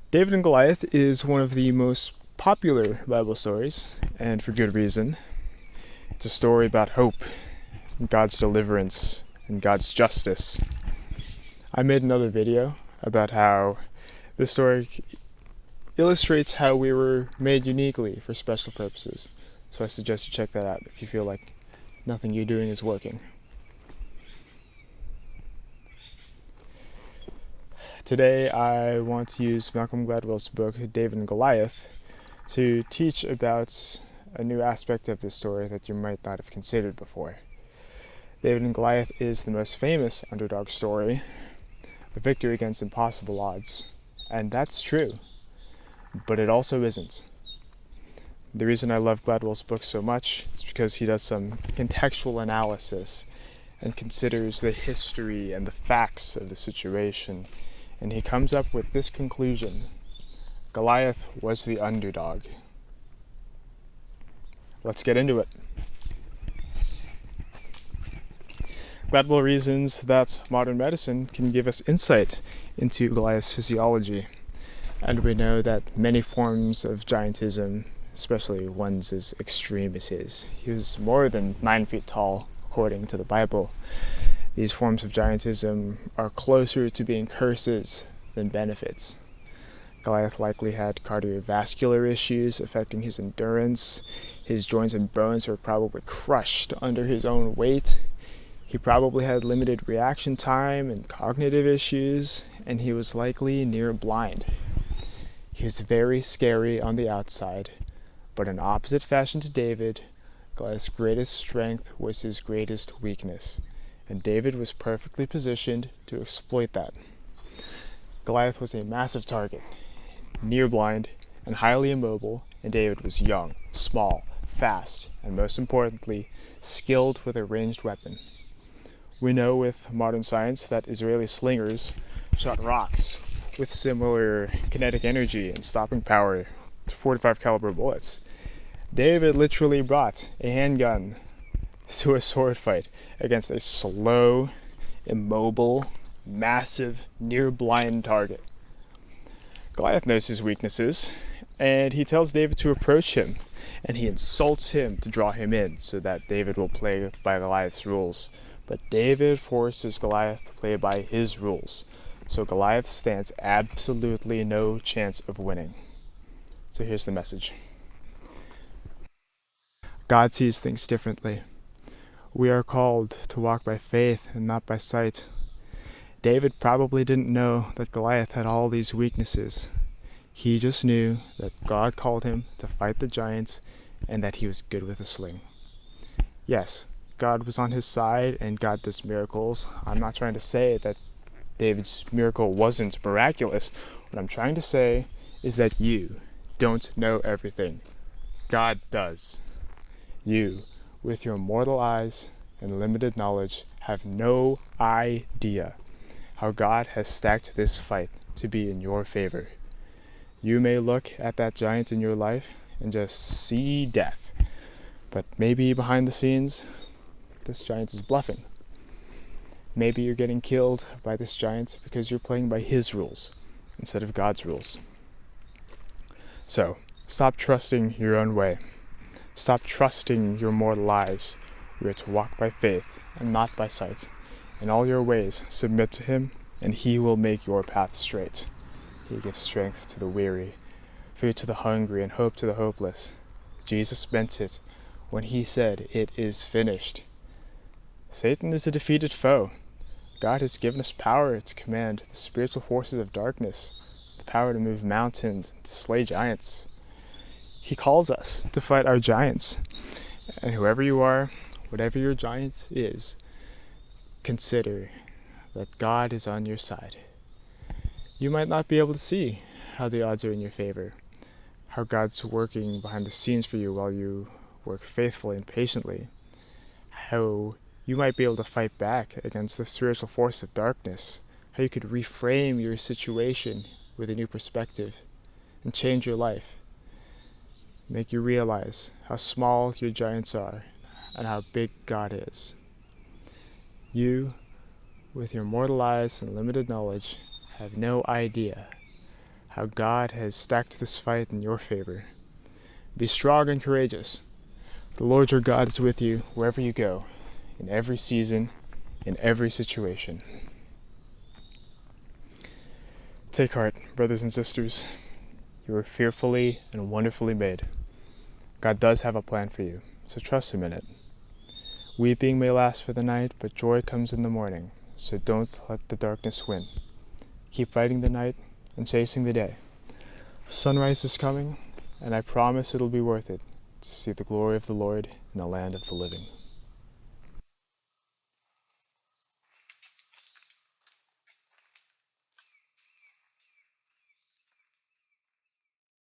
David and Goliath is one of the most popular Bible stories, and for good reason. It's a story about hope, God's deliverance, and God's justice. I made another video about how this story illustrates how we were made uniquely for special purposes. So I suggest you check that out if you feel like nothing you're doing is working. Today I want to use Malcolm Gladwell's book, David and Goliath, to teach about a new aspect of this story that you might not have considered before. David and Goliath is the most famous underdog story, a victory against impossible odds. And that's true, but it also isn't. The reason I love Gladwell's book so much is because he does some contextual analysis and considers the history and the facts of the situation, and he comes up with this conclusion: Goliath was the underdog. Let's get into it. Gladwell reasons that modern medicine can give us insight into Goliath's physiology, and we know that many forms of giantism, especially ones as extreme as his, he was more than 9 feet tall according to the Bible. These forms of giantism are closer to being curses than benefits. Goliath likely had cardiovascular issues affecting his endurance. His joints and bones were probably crushed under his own weight. He probably had limited reaction time and cognitive issues, and he was likely near blind. He was very scary on the outside, but in opposite fashion to David, Goliath's greatest strength was his greatest weakness, and David was perfectly positioned to exploit that. Goliath was a massive target, near blind, and highly immobile, and David was young, small, fast, and most importantly, skilled with a ranged weapon. We know with modern science that Israeli slingers shot rocks with similar kinetic energy and stopping power to 45 caliber bullets. David literally brought a handgun to a sword fight against a slow, immobile, massive, near-blind target. Goliath knows his weaknesses, and he tells David to approach him, and he insults him to draw him in so that David will play by Goliath's rules. But David forces Goliath to play by his rules, so Goliath stands absolutely no chance of winning. So here's the message. God sees things differently. We are called to walk by faith and not by sight. David probably didn't know that Goliath had all these weaknesses. He just knew that God called him to fight the giants and that he was good with a sling. Yes, God was on his side and God does miracles. I'm not trying to say that David's miracle wasn't miraculous. What I'm trying to say is that you don't know everything. God does. You, with your mortal eyes and limited knowledge, have no idea how God has stacked this fight to be in your favor. You may look at that giant in your life and just see death, but maybe behind the scenes, this giant is bluffing. Maybe you're getting killed by this giant because you're playing by his rules instead of God's rules. So, stop trusting your own way. Stop trusting your mortal eyes. You are to walk by faith and not by sight. In all your ways, submit to him, and he will make your path straight. He gives strength to the weary, food to the hungry, and hope to the hopeless. Jesus meant it when he said, "It is finished." Satan is a defeated foe. God has given us power to command the spiritual forces of darkness, the power to move mountains, to slay giants. He calls us to fight our giants. And whoever you are, whatever your giant is, consider that God is on your side. You might not be able to see how the odds are in your favor, how God's working behind the scenes for you while you work faithfully and patiently, how you might be able to fight back against the spiritual force of darkness, how you could reframe your situation with a new perspective and change your life, make you realize how small your giants are and how big God is. You, with your mortal eyes and limited knowledge, have no idea how God has stacked this fight in your favor. Be strong and courageous. The Lord your God is with you wherever you go, in every season, in every situation. Take heart, brothers and sisters. You are fearfully and wonderfully made. God does have a plan for you, so trust Him in it. Weeping may last for the night, but joy comes in the morning, so don't let the darkness win. Keep fighting the night and chasing the day. Sunrise is coming, and I promise it'll be worth it to see the glory of the Lord in the land of the living.